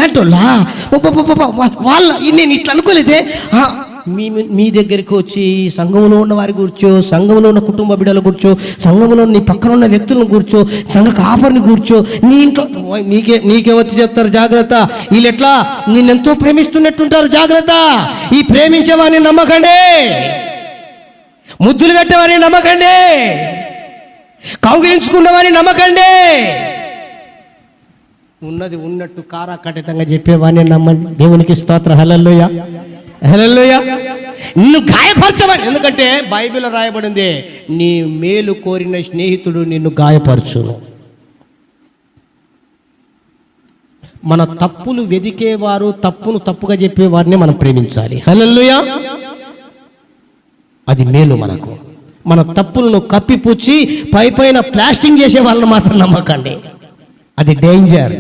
అలాంటి వాళ్ళ నేను ఇట్లా అనుకోలేదే. మీ దగ్గరికి వచ్చి సంఘంలో ఉన్న వారి కూర్చో, సంఘంలో ఉన్న కుటుంబ బిడ్డలు కూర్చో, సంఘంలో నీ పక్కన ఉన్న వ్యక్తులను కూర్చో, సంఘ కాపరిని కూర్చో, నీ ఇంట్లో నీకెవరు చెప్తారు జాగ్రత్త. వీళ్ళు ఎట్లా నిన్నెంతో ప్రేమిస్తున్నట్టుంటారు, జాగ్రత్త. ఈ ప్రేమించేవాడిని నమ్మకండి, ముద్దులు పెట్టేవాడిని నమ్మకండి, కౌగిలించుకున్నవాడిని నమ్మకండి, ఉన్నది ఉన్నట్టు కారా కఠితంగా చెప్పేవాడిని నమ్మండి. దేవునికి స్తోత్రం. హల్లెలూయా, హల్లెలూయా. నిన్ను గాయపరచమని, ఎందుకంటే బైబిల్లో రాయబడింది, నీ మేలు కోరిన స్నేహితుడు నిన్ను గాయపరచును. మన తప్పులు వెదికేవారు, తప్పును తప్పుగా చెప్పేవారిని మనం ప్రేమించాలి. హల్లెలూయా. అది మేలు మనకు. మన తప్పులను కప్పిపుచ్చి పైన ప్లాస్టింగ్ చేసే వాళ్ళని మాత్రం నమ్మకండి, అది డేంజర్.